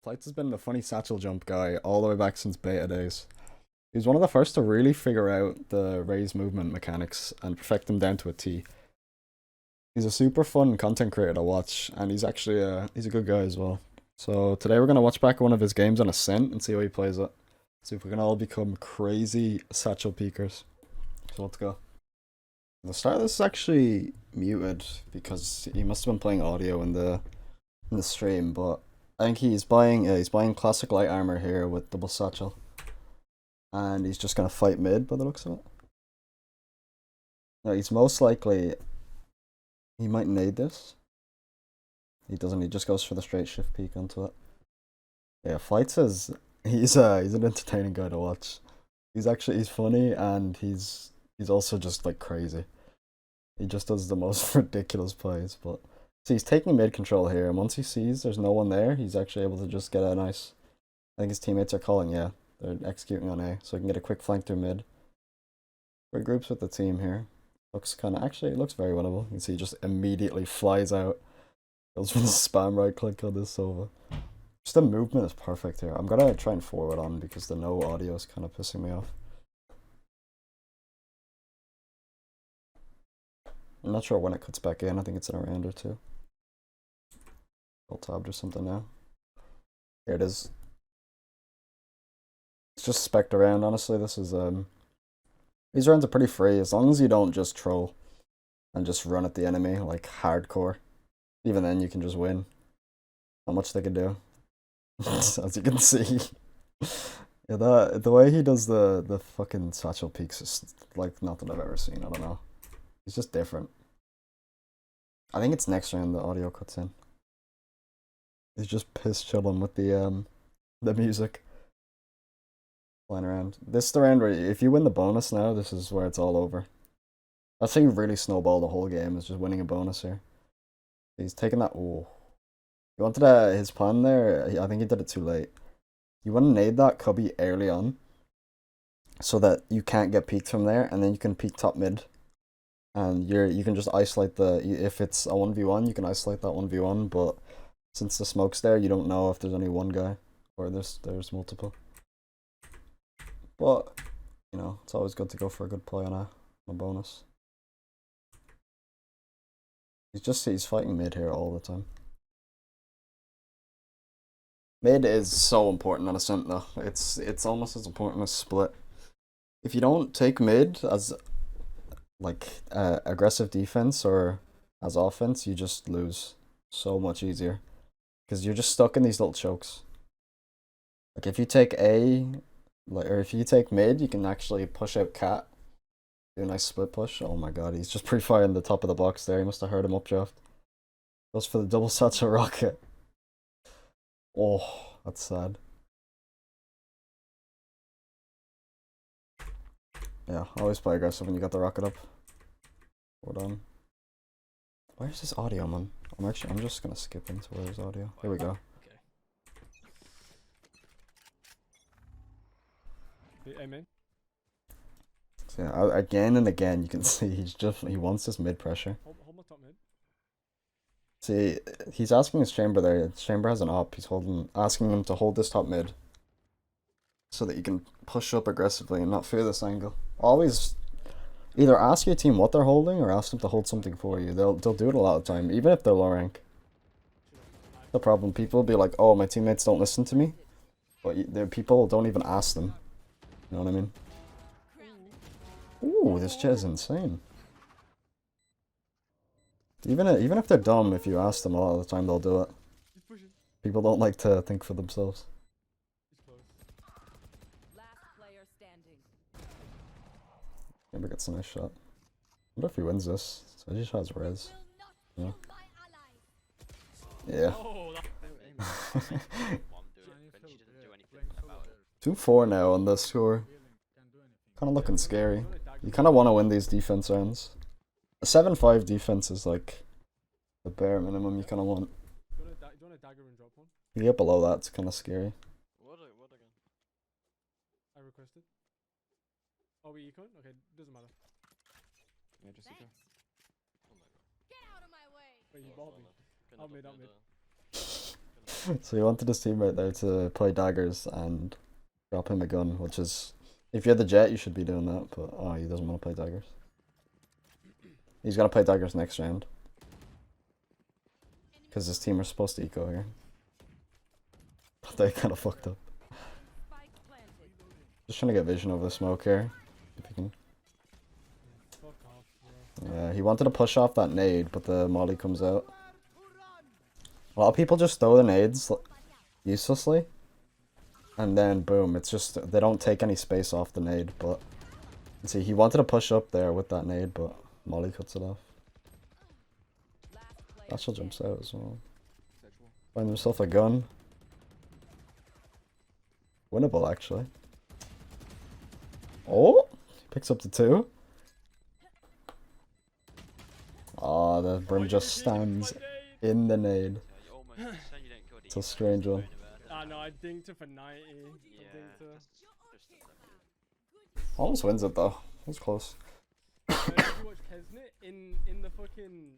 Flights has been the funny satchel jump guy all the way back since beta days. He was one of the first to really figure out the Raze movement mechanics and perfect them down to a T. He's a super fun content creator to watch, and he's a good guy as well. So today we're gonna watch back one of his games on Ascent and see how he plays it. See if we can all become crazy satchel peekers. So let's go. The start of this is actually muted because he must have been playing audio in the stream, but I think he's buying classic light armor here with double satchel. And he's just gonna fight mid by the looks of it. No, he's most likely he might nade this. He doesn't, he just goes for the straight shift peek onto it. Yeah, Flights is he's an entertaining guy to watch. He's funny and he's also just like crazy. He just does the most ridiculous plays, but see he's taking mid control here, and once he sees there's no one there, he's actually able to just get a nice I think his teammates are calling, yeah. They're executing on A, so he can get a quick flank through mid. Regroups with the team here. Looks it looks very winnable. You can see he just immediately flies out. Goes for the spam right click on this over. Just the movement is perfect here. I'm gonna try and forward on because the no audio is kind of pissing me off. I'm not sure when it cuts back in. I think it's in a round or two. Alt tabbed or something now. Here it is. It's just specced around, honestly. This is these rounds are pretty free as long as you don't just troll and just run at the enemy like hardcore. Even then you can just win. Not much they can do. As you can see. Yeah, the way he does the fucking satchel peaks is like nothing I've ever seen. I don't know. He's just different. I think it's next round the audio cuts in. He's just piss chilling with the music. Flying around. This is the round where if you win the bonus now, this is where it's all over. That's how you really snowball the whole game, is just winning a bonus here. He's taking that. Oh. He wanted his plan there. I think he did it too late. You want to nade that cubby early on so that you can't get peeked from there, and then you can peek top mid. And you can just isolate if it's a 1v1, you can isolate that 1v1, but since the smoke's there, you don't know if there's only one guy or there's multiple. But, you know, it's always good to go for a good play on a bonus. He's fighting mid here all the time. Mid is so important on Ascent though. It's almost as important as split. If you don't take mid as like aggressive defense or as offense, you just lose so much easier. Because you're just stuck in these little chokes. Like if you take A, or if you take mid, you can actually push out Cat. Do a nice split push. Oh my god, he's just pre-firing the top of the box there. He must have heard him updraft. Goes for the double satchel rocket. Oh, that's sad. Yeah, always play aggressive when you got the rocket up. Hold on. Where's this audio, man? I'm just gonna skip into where there's audio. Here we go. Okay. Amen. So yeah, again and again, you can see he wants this mid pressure. Hold my top mid. See, he's asking his chamber there. His chamber has an op. He's asking him to hold this top mid, so that you can push up aggressively and not fear this angle. Always, either ask your team what they're holding or ask them to hold something for you. They'll do it a lot of the time, even if they're low rank. The problem, people will be like, "Oh, my teammates don't listen to me," but people don't even ask them. You know what I mean? Ooh, this jet is insane. Even if they're dumb, if you ask them a lot of the time, they'll do it. People don't like to think for themselves. Maybe gets a nice shot. I wonder if he wins this. So he just has Raze. Yeah. Yeah. 2-4 now on this score. Kind of looking scary. You kind of want to win these defense rounds. A 7-5 defense is like the bare minimum you kind of want. Do you want a dagger and drop one? You get below that, it's kind of scary. What again? I requested. Oh, we econ? Okay, doesn't matter. Yeah, just eco. Oh my god. Wait, you bought me. I'll mid. So he wanted his teammate there to play daggers and drop him a gun, which is, if you're the Jet, you should be doing that, but oh, he doesn't want to play daggers. He's gonna play daggers next round. Because his team are supposed to eco here. But they kind of fucked up. Just trying to get vision over the smoke here. If he can. Fuck off, bro. Yeah, he wanted to push off that nade, but the molly comes out. A lot of people just throw the nades uselessly. And then boom, it's just, they don't take any space off the nade, but... See, he wanted to push up there with that nade, but molly cuts it off. Satchel jumps out as well. Find himself a gun. Winnable, actually. Oh! Picks up the 2. Oh, the brim just stands in the nade. It's a strange one. Ah, no, I dinked it for 90. I dinked her. Almost wins it though. That was close. Did you watch Kesnet in the fucking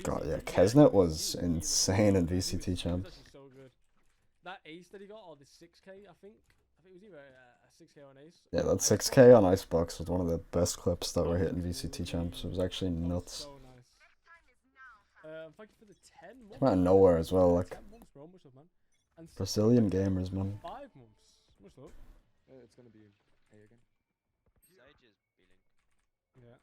God, yeah, VCT? Kesnet was insane in VCT It was champs. actually so good. That ace that he got, or the 6k, I think it was either a 6k on ace. Yeah, that 6k on Icebox was one of the best clips that were hit in VCT champs. It was actually nuts. So nice. Thank you for the 10 months. Came out of nowhere as well, like 10 months, bro. Much love, man. And Brazilian gamers, man. 5 months. Much love. It's gonna be A again. Yeah.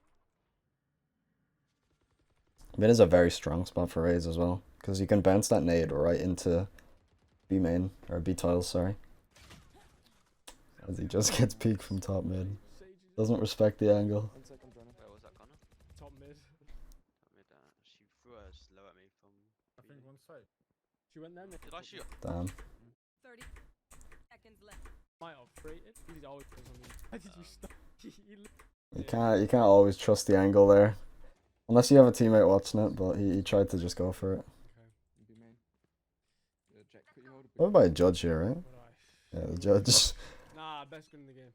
Mid is a very strong spot for Raze as well, because you can bounce that nade right into B main, or B tiles, sorry. As he just gets peeked from top mid. Doesn't respect the angle. 1 second, running. Where was that, Connor? Top mid. Top mid, she threw a slow at me from... I think one side. She went there. Did I shoot? Damn. 30 seconds left. Might have freighted. He's always plays on me. Why did you stop? You can't always trust the angle there. Unless you have a teammate watching it, but he tried to just go for it. B main. Jack, put your hold up. Probably by a judge here, right? What do I? Yeah, the judge. Nah, best gun in the game.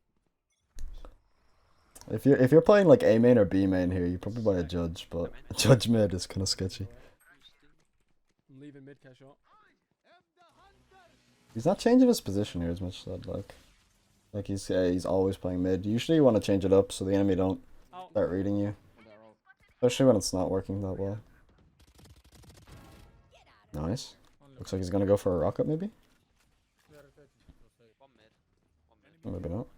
If you're playing like A main or B main here, you probably buy a judge, but judge mid is kind of sketchy. I'm leaving mid cash shot. He's not changing his position here as much as I'd like he's always playing mid. Usually you want to change it up so the enemy don't Out. start reading you, especially when it's not working that well. Nice. Looks like he's gonna go for a rocket maybe. One mid. Maybe not.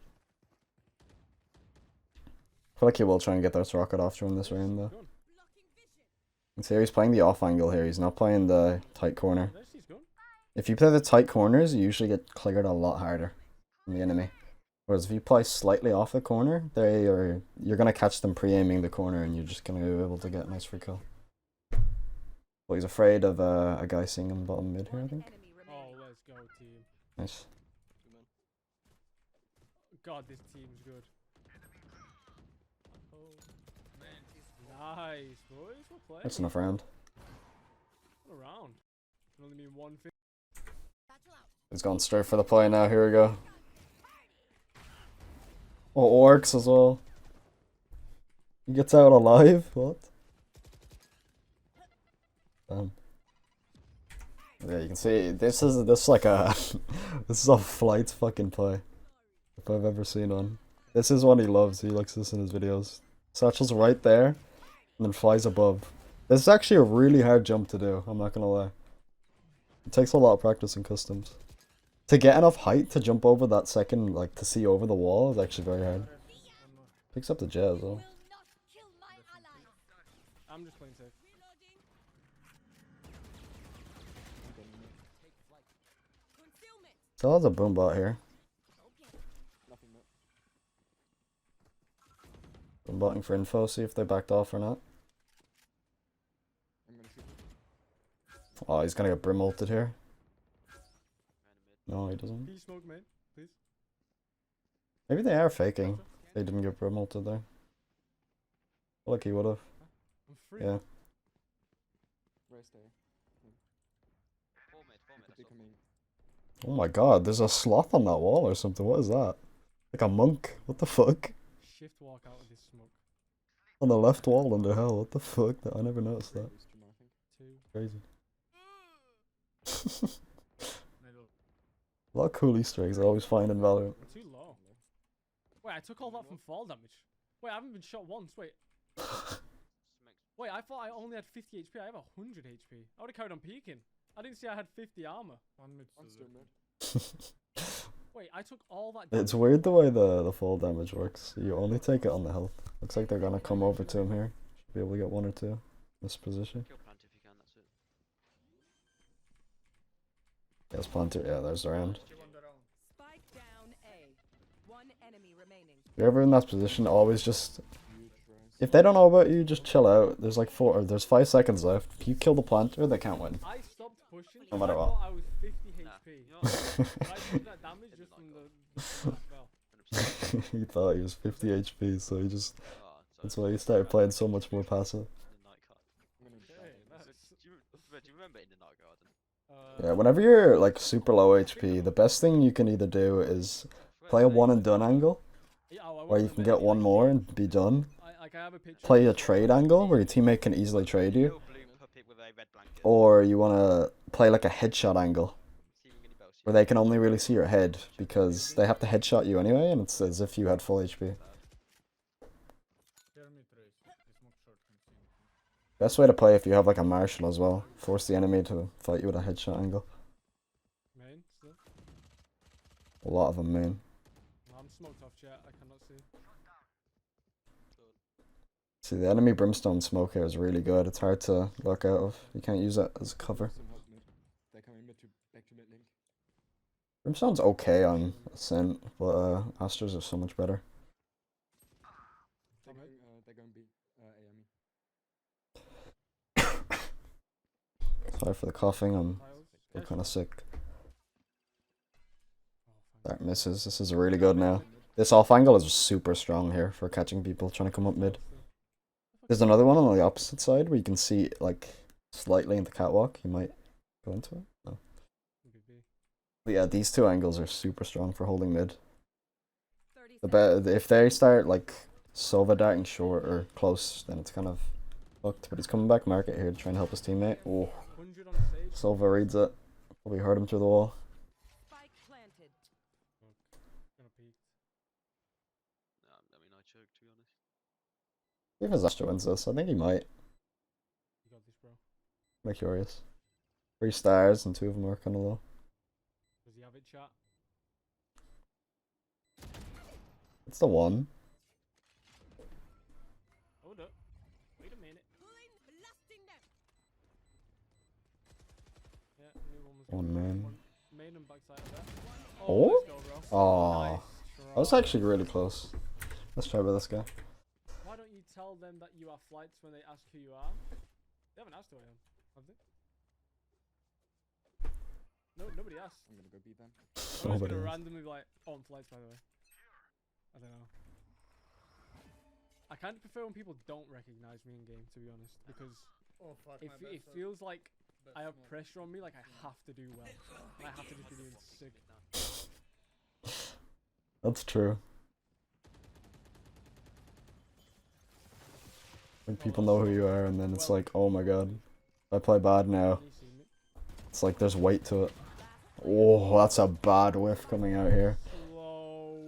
I feel like he will try and get this rocket off during this round though. Gun. You can see he's playing the off angle here. He's not playing the tight corner. There's his gun. If you play the tight corners, you usually get cleared a lot harder from the enemy. Whereas if you play slightly off the corner, you're gonna catch them pre-aiming the corner, and you're just gonna be able to get a nice free kill. Well, he's afraid of a guy seeing him bottom mid here, I think. Enemy Oh, remaining. let's go, team. Nice. God, this team's good. Oh, nice, boys. We're playing. That's enough round. What a round. Can only mean one thing. Satchel out. He's gone straight for the play now. Here we go. Oh, orcs as well. He gets out alive. What? Damn. Yeah, you can see this is like a this is a flight fucking play if I've ever seen one. This is one he loves. He likes this in his videos. Satchel's right there, and then flies above. This is actually a really hard jump to do. I'm not gonna lie. It takes a lot of practice in customs. To get enough height to jump over that second, like to see over the wall, is actually very hard. Picks up the jet as well. Will not kill my ally. I'm just playing safe. Concealment. Still has a boom bot here. Okay. Nothing more. Boom botting for info, see if they backed off or not. I'm gonna shoot. Oh, he's gonna get brim ulted here. No, he doesn't. Can you smoke, man? Please. Maybe they are faking. They didn't get brim ulted there. I feel like he would have. I'm free. Yeah. Raze there. 4 mid, 4 mid. They That's all. coming. Oh my god, there's a sloth on that wall or something. What is that? Like a monk. What the fuck? Shift walk out of this smoke. On the left wall under hell. What the fuck? I never noticed that. Raze, Jamal, I think. 2. Crazy. Middle. A lot of cool Easter eggs I always find in Valorant. Too low. Wait, I took all that from fall damage. Wait, I haven't been shot once. Wait. Wait, I thought I only had 50 HP. I have 100 HP. I would have carried on peeking. I didn't see I had 50 armor. I'm still mid. Wait, I took all that. It's weird the way the fall damage works. You only take it on the health. Looks like they're gonna come over to him here. Should be able to get one or two in this position. Kill plant if you can, that's it. Yes, Planter. Yeah, there's the round. Spike down A. One enemy remaining. If you're ever in that position, always just... Huge Raze. If they don't know about you, just chill out. There's like there's 5 seconds left. If you kill the Planter, they can't win. I stopped pushing. No matter I what. thought I was 50 Nah, HP. you know what? But I took that damage just from the spell. 100%. He thought he was 50 HP, so he just... Oh, That's why he started playing so much more passive. the night card. I'm gonna Okay, shout. nice. Do you remember in the night garden? Yeah, whenever you're like super low HP, the best thing you can either do is play a one and done angle, where you can get one more and be done. I have a picture. Play a trade angle, where your teammate can easily trade you. Little blue puppet with a red blanket. Or you want to play like a headshot angle, Receiving any bells. where they can only really see your head, because they have to headshot you anyway, and it's as if you had full HP. Best way to play if you have like a marshal as well. Force the enemy to fight you with a headshot angle. Main, still. A lot of them main. I'm smoked off chat. I cannot see. See, the enemy brimstone smoke here is really good. It's hard to look out of. You can't use it as cover. Some help mid. They're coming mid to back to mid link. Brimstone's okay on Ascent, but Astros are so much better. They're going B. AME. Sorry for the coughing, I'm Tiles. still Catch kind of that. sick. Oh, thank That misses. This is really good now. This off angle is super strong here for catching people trying to come up mid. There's another one on the opposite side where you can see like slightly in the catwalk. You might go into it. No. you. But yeah, these two angles are super strong for holding mid. 30 The seconds. if they start like Sova darting short or close, then it's kind of fucked. But he's coming back market here to try and help his teammate. Oh, 100 on stage. Sova reads it. Probably hurt him through the wall. Spike planted. Gonna peek. I mean, I choked, to be honest. If his Astra wins this, I think he might. You got this, bro. I'm curious. 3 stars and 2 of them are kind of low. Does he have it, chat? It's the one. Hold up. Wait a minute. Pulling, blasting them. Yeah, new one was One good. man. One main and backside of that. Oh? Let's go, bro. Aw. Nice That was try. actually really close. Let's try with this guy. Why don't you tell them that you are flights when they ask who you are? They haven't asked who I am, have they? No, nobody asked. I'm gonna go B then. I'm just Nobody gonna asked. randomly be like, oh, I'm flights, by the way. I don't know. I kind of prefer when people don't recognize me in game, to be honest, because it feels like I have pressure on me, like I have to do well. And I have to just be doing sick. That's true. When people know who you are, and then it's like, oh my god, if I play bad now, Can you see me? it's like there's weight to it. Oh, that's a bad whiff coming out here. Slow.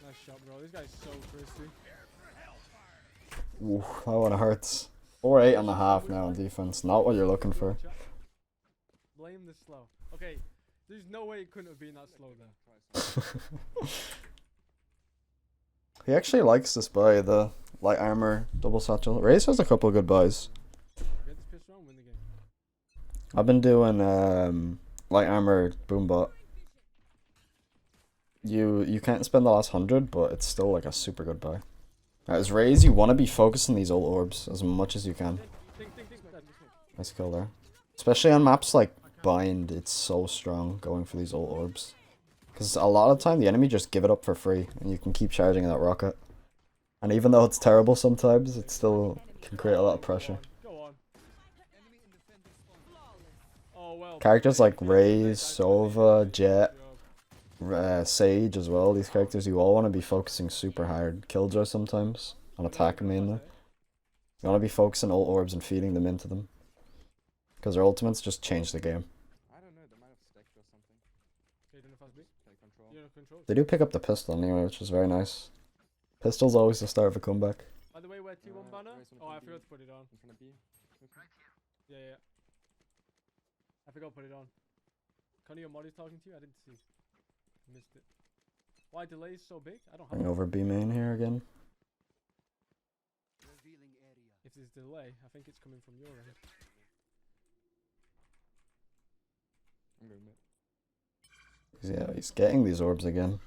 Nice shot, bro. This guy's so crispy. Ooh, that one hurts. 4-8.5 now on defense. Not what you're looking for. Blame the slow. Okay, there's no way it couldn't have been that slow there. He actually likes this buy, the light armor double satchel. Raze has a couple of good buys. Get this pissed around, win the game. I've been doing light armor boombot. You can't spend the last 100, but it's still like a super good buy. As Raze, you want to be focusing these ult orbs as much as you can. Think. Nice kill there. Especially on maps like Bind, it's so strong going for these ult orbs. Because a lot of the time the enemy just give it up for free, and you can keep charging that rocket. And even though it's terrible sometimes, it still can create a lot of pressure. Go on. Oh well. Characters like Raze, Sova, Jet, Sage as well, these characters, you all want to be focusing super hard. Killjoy sometimes, on attack mainly. You want to be focusing ult orbs and feeding them into them. because their ultimates just change the game. I don't know, they might have stacked or something. Okay, don't know if that's big. Play control. You're in control. They do pick up the pistol anyway, which is very nice. Pistol's always the start of a comeback. By the way, where T1 banner? Raze on Oh, I B. forgot to put it on. In front of B. Okay. Yeah. I forgot to put it on. Connie, your mod is talking to you? I didn't see. Missed it. Why delay is so big? I don't have Bring over B main here again. If there's delay, I think it's coming from your end. I'm going mid. Yeah, he's getting these orbs again.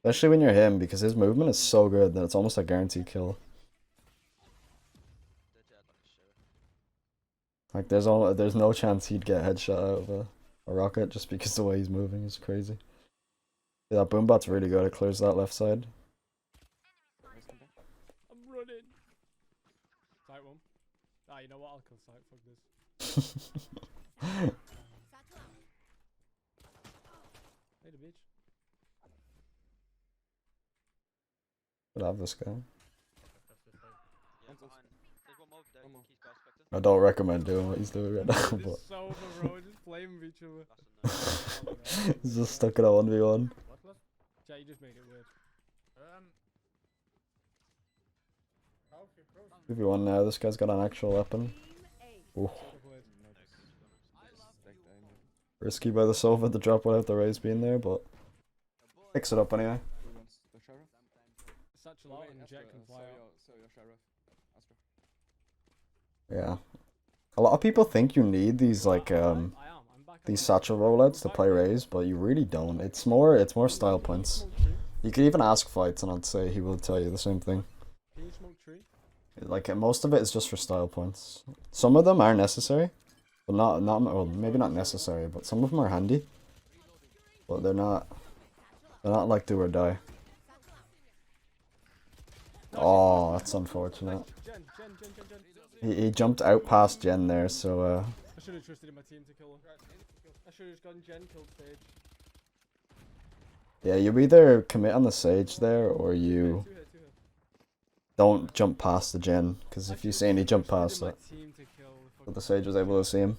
Especially when you're him, because his movement is so good that it's almost a guaranteed kill. Like there's no chance he'd get headshot out of a rocket just because the way he's moving is crazy. Yeah, that boombot's really good. It clears that left side. Raze come back. I'm running. Sight one. Ah, you know what? I'll kill sight. Fuck this. Satchel out. Hey, the bitch. Could have this guy. Yeah, behind. There's one more there. One more. He's got spectre. I don't recommend doing what he's doing right now, but Just so bro, just playing with each other. That's a no. he's just stuck in a 1v1. Chat, you just made it weird. 2v1 now. This guy's got an actual weapon. Ooh, So played. No, stacked A mid. risky by the Sova to drop without the Raze being there, but picks it up anyway. Who wants the sheriff? Satchel Oh, out wait, and Astra, Jet can fly out. so your sheriff. Astra. Yeah. A lot of people think you need these like I'm back. these satchel rollouts to play Raze, but you really don't. It's more style points. You could even ask Fights and I'd say he will tell you the same thing. Can you smoke tree? Like most of it is just for style points. Some of them are necessary, but not well, maybe not necessary, but some of them are handy. But they're not like do or die. Oh, that's unfortunate. Jen. He jumped out past Jen there, so I should have trusted in my team to kill her. I should have just gone Jen killed Sage. yeah, you either commit on the Sage there or you Two here. don't jump past the Jen, because if you see any jump past it, Team to kill but the Sage was able to see him.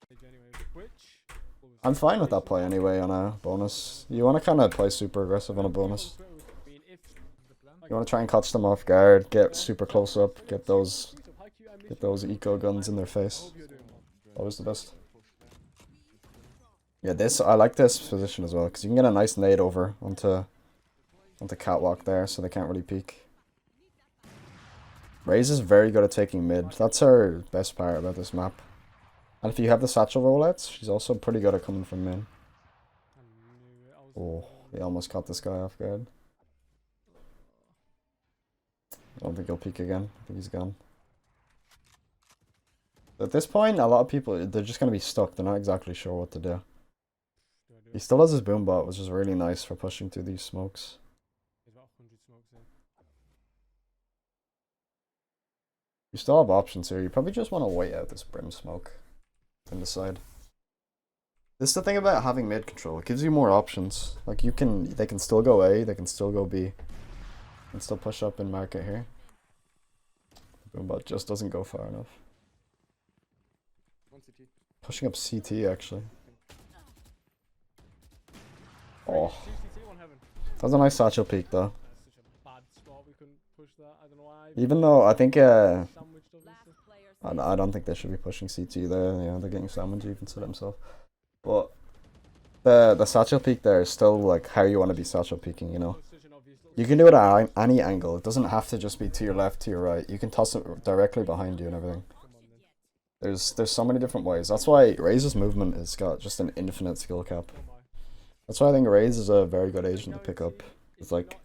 Sage anyway. Which? I'm fine with that play anyway on a bonus. You want to kind of play super aggressive on a bonus. I mean, if You want to try and catch them off guard, get super close up, get those eco guns in their face. Always the best. Yeah, I like this position as well, because you can get a nice nade over onto catwalk there, so they can't really peek. Raze is very good at taking mid. That's her best part about this map. And if you have the satchel rollouts, she's also pretty good at coming from mid. Oh, he almost caught this guy off guard. I don't think he'll peek again. I think he's gone. At this point, a lot of people, they're just going to be stuck. They're not exactly sure what to do. He still has his boombot, which is really nice for pushing through these smokes. There's about 100 smokes in. You still have options here. You probably just want to wait out this brim smoke and decide. This is the thing about having mid control. It gives you more options. Like they can still go A, they can still go B, and still push up in market here. Boombot just doesn't go far enough. One CT. Pushing up CT actually. Oh, CCT, one heaven. that was a nice satchel peek though. That's such a bad spot. We couldn't push that. I don't know why. Even though I think Sandwiched obviously. Last player I don't think they should be pushing CT there. Yeah, they're getting sandwiched. Even said it himself. But the satchel peek there is still like how you want to be satchel peeking. You know, Such an obvious little you can do it at any angle. It doesn't have to just be to your left, to your right. You can toss it directly behind you and everything. come on then. There's so many different ways. That's why Raze's movement has got just an infinite skill cap. Come by. That's why I think Raze is a very good agent to pick up. It's like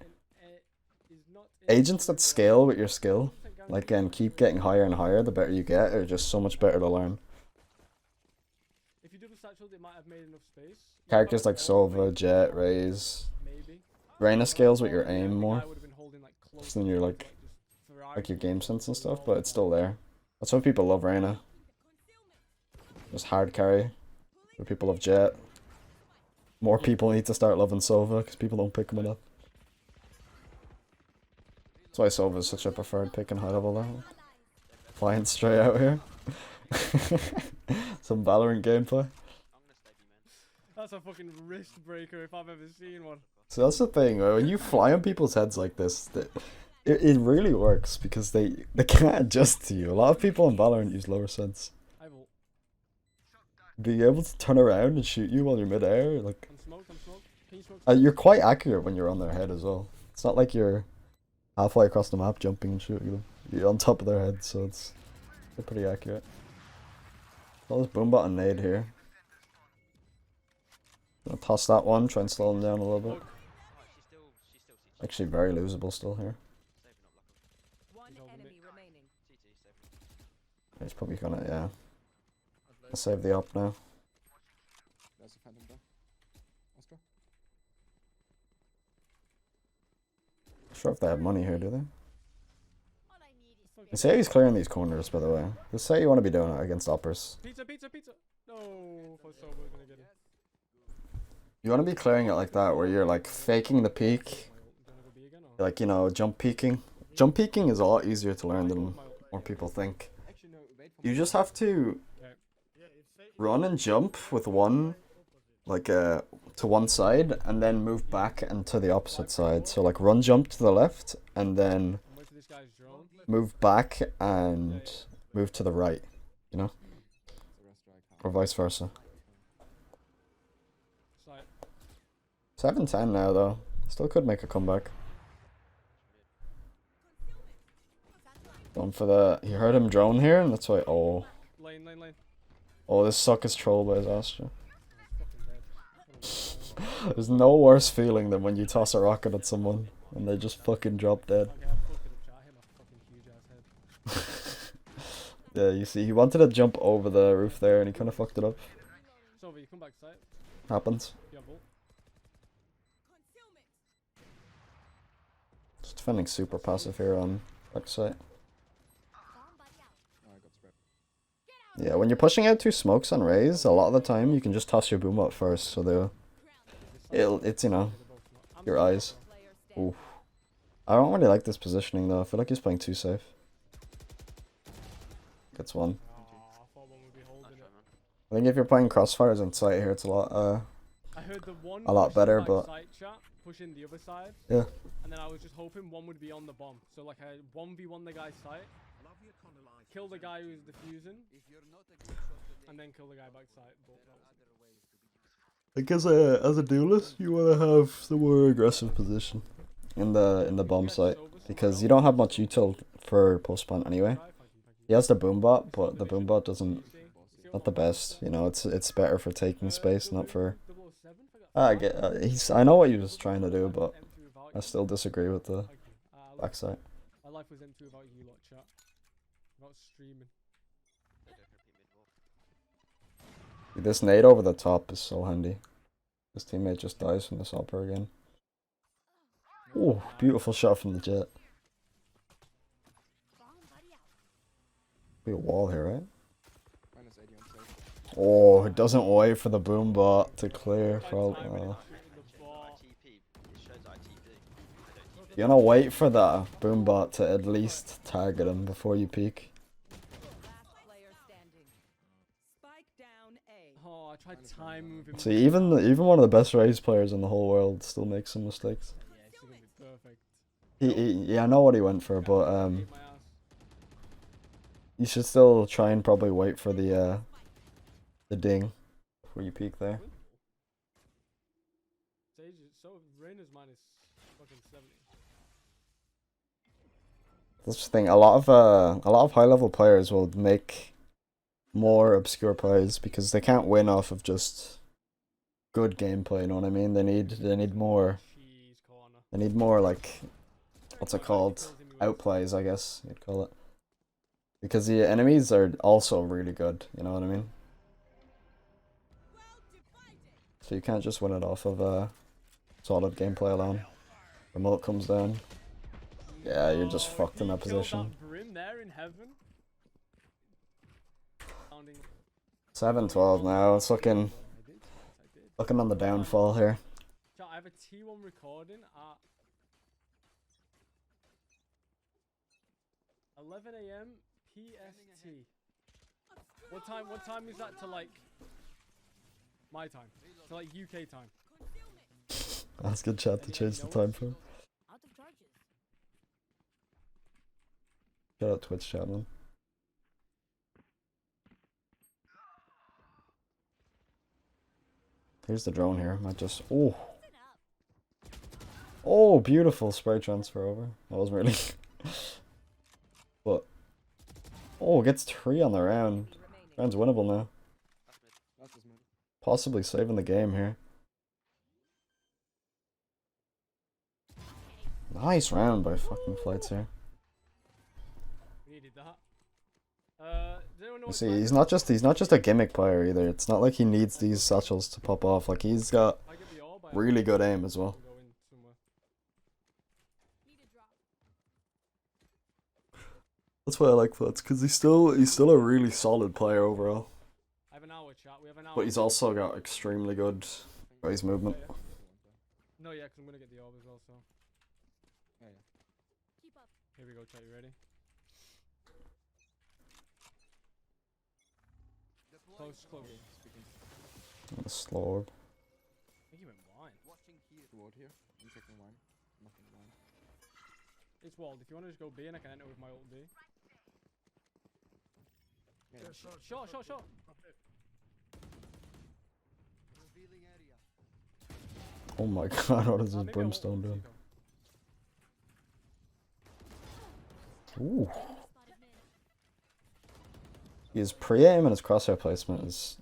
agents that scale with your skill, like and keep getting higher and higher, the better you get, are just so much better to learn. If you do the satchel, they might have made enough space. Characters like Sova, Jet, Raze, Maybe. Reyna scales with your aim The more, guy would have been holding, like, close than your to, like just Ferrari your game sense and stuff, all but it's still there. That's why people love Reyna. Just hard carry. Why people love Jet. More people need to start loving Sova because people don't pick him enough. That's why Sova is such a preferred pick in high level now. Flying straight out here. Some Valorant gameplay. I'm gonna stay B, man. That's a fucking wrist breaker if I've ever seen one. So that's the thing, right? When you fly on people's heads like this, it really works because they can't adjust to you. A lot of people in Valorant use lower sense. I will. Being able to turn around and shoot you while you're midair, like I'm smoked. Can you smoke? you're quite accurate when you're on their head as well. It's not like you're halfway across the map jumping and shooting them. You're on top of their head, so they're pretty accurate. Well, there's Boombot and Nade here. Gonna toss that one, try and slow them down a little bit. Look, She's still CT. Actually, very losable still here. Saving up luck. One He's holding enemy remaining. CT, saving. He's probably gonna, yeah. I'll save the up now. There's a phantom there. Oscar. Not sure if they have money here, do they? All I need is You see how he's clearing these corners, by the way. This is how you want to be doing it against uppers. pizza. No, for so we're gonna get it. You want to be clearing it like that, where you're like faking the peek. Do you wanna go B again or? Like, you know, jump peeking. Jump peeking is a lot easier to learn than more people think. Actually, no, wait for You just have to run and jump with one, like, to one side, and then move back and to the opposite side. So, like, run jump to the left, and then I'm waiting for this guy's drone. move back and move to the right, you know? the rest right hand. Or vice versa. Side. 7-10 now, though. Still could make a comeback. Going for the... He heard him drone here, and that's why... Oh. Lane. Oh, this suck is troll by his Astra. He's fucking dead. There's no worse feeling than when you toss a rocket at someone and they just fucking drop dead. Okay, I'll fucking shot him a fucking huge ass head. Yeah, you see, he wanted to jump over the roof there and he kind of fucked it up. Silver, you come back side. Happens. You have ult. concealment. Just defending super passive here on backside. Bomb buddy out. Oh, I got spread. Yeah, when you're pushing out two smokes on Raze, a lot of the time you can just toss your boom up first, so it's, you know, your eyes. Player standing. Ooh. I don't really like this positioning though, I feel like he's playing too safe. Gets one. Oh, I thought one would be holding Nice it. try, man. I think if you're playing crossfires on site here, it's a lot, I heard the one a lot pushing better, back but- side chat, pushing the other side. Yeah. And then I was just hoping one would be on the bomb. So like I 1v1 the guy's site, kill the guy who's defusing, and then kill the guy back site. But that was- Like as a duelist, you want to have the more aggressive position in the bomb site because you don't have much util for post plant anyway. He has the boom bot, but the boom bot doesn't not the best. You know, it's better for taking space, not for. I get I know what he was trying to do, but I still disagree with the backside. My life was empty without you lot, chat. Without streaming. They don't compete mid-wolf. This nade over the top is so handy. His teammate just dies from this upper again. Ooh, beautiful shot from the jet. Bomb buddy out. Be a wall here, right? Minus 80 on safe. Oh, it doesn't wait for the boom bot to clear. Probably. ITP. It shows ITP. I don't TP. You're gonna wait for that boom bot to at least target him before you peek. Last player standing. Spike down A. Oh, I tried time moving. See, even one of the best Raze players in the whole world still makes some mistakes. Yeah, it's gonna be perfect. Yeah, I know what he went for, but Kick my ass. you should still try and probably wait for the ding before you peek there. Sage is so Reyna's minus fucking 70. That's the thing. A lot of high level players will make more obscure plays because they can't win off of just good gameplay. You know what I mean? They need more. Cheese corner. They need more like what's it called? Outplays, I guess you'd call it. Because the enemies are also really good. You know what I mean? So you can't just win it off of solid gameplay alone. Remote comes down. Yeah, you're just No, fucked in he that killed position. That Brim there in heaven. Sounding 7-12 now. It's looking I did. on the downfall here. Chat, I have a T1 recording at 11 AM PST. What time is that to like my time? To like UK time. Ask in chat to change the time for him. Out of charges. Shout out Twitch chat, man. Here's the drone here. Might just. Oh. Oh, beautiful spray transfer over. That wasn't really. But. Oh, gets 3 on the round. Round's winnable now. That's his mid. Possibly saving the game here. Nice round by fucking Flights here. We needed that. Does anyone know You what see, time he's not just a gimmick player either. It's not like he needs these satchels to pop off. Like he's got I get the orb, I really good aim as well. can go in somewhere. Need a drop. That's why I like Flights, because he's still a really solid player overall. I have an hour chat. We have an hour. But he's also got extremely good Raze movement. No, yeah, because I'm gonna get the orb as well. So Yeah, yeah. Keep up. here we go. Chat, you ready? Close, close. A slow orb. I think he went blind. Ward here. I'm checking line. Nothing line. It's walled. If you want to just go B and I can enter with my ult B. Yeah, yeah. Shot. Oh my god, what is this Maybe I won't brimstone ult doing? Zico. Ooh. Spotted mid. His pre-aim and his crosshair placement is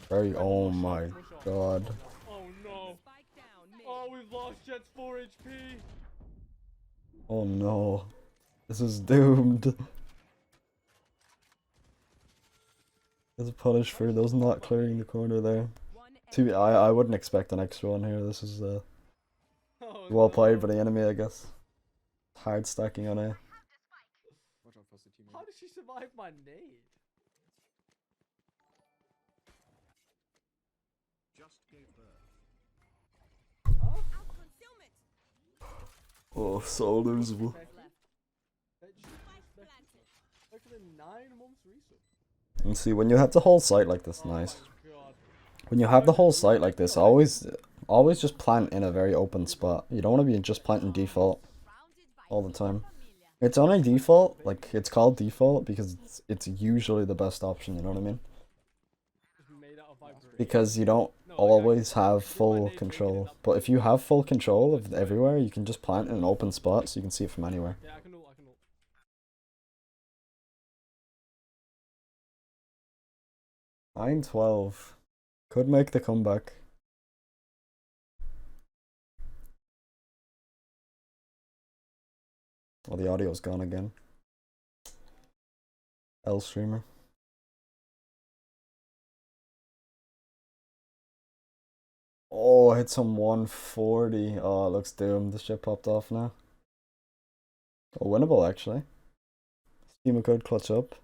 very. Oh my god. Oh no. Spike down mid. Oh, we've lost Jet's 4 HP. Oh no. This is doomed. As a punish for those not clearing the corner there. I wouldn't expect an extra one here. This is Oh, well no. played by the enemy, I guess. Hard stacking on A. Watch out for the teammate. How did she survive my nade? Out concealment. Oh, so losable. Becky, Spike planted. Becky, 9 months recent. And see, when you have the whole site like this, Oh nice. my god. When you have the whole site like this, always just plant in a very open spot. You don't want to be just planting default Surrounded by all the time. familia. It's only default, like it's called default because it's usually the best option, you know what I mean? Just made out of vibration. Because you don't No, like, always have did my full nade really control. get that But if you have full control of everywhere, you can just plant in an open spot so you can see it from anywhere. Yeah, I can ult. 9-12. Could make the comeback. Oh, the audio's gone again. L streamer. Oh, hit some 140. Oh, it looks doomed. The shit popped off now. Oh, winnable actually. Schema could clutch up.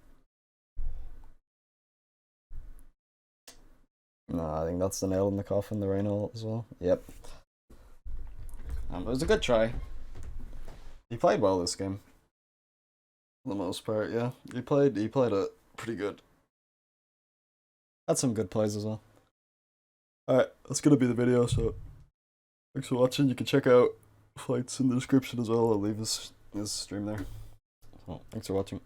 Nah, I think that's the nail in the coffin, the rain ult as well. Yep. It was a good try. He played well this game. For the most part, yeah. He played it pretty good. Had some good plays as well. Alright, that's gonna be the video, so thanks for watching. You can check out Flights in the description as well. I'll leave his stream there. So, thanks for watching.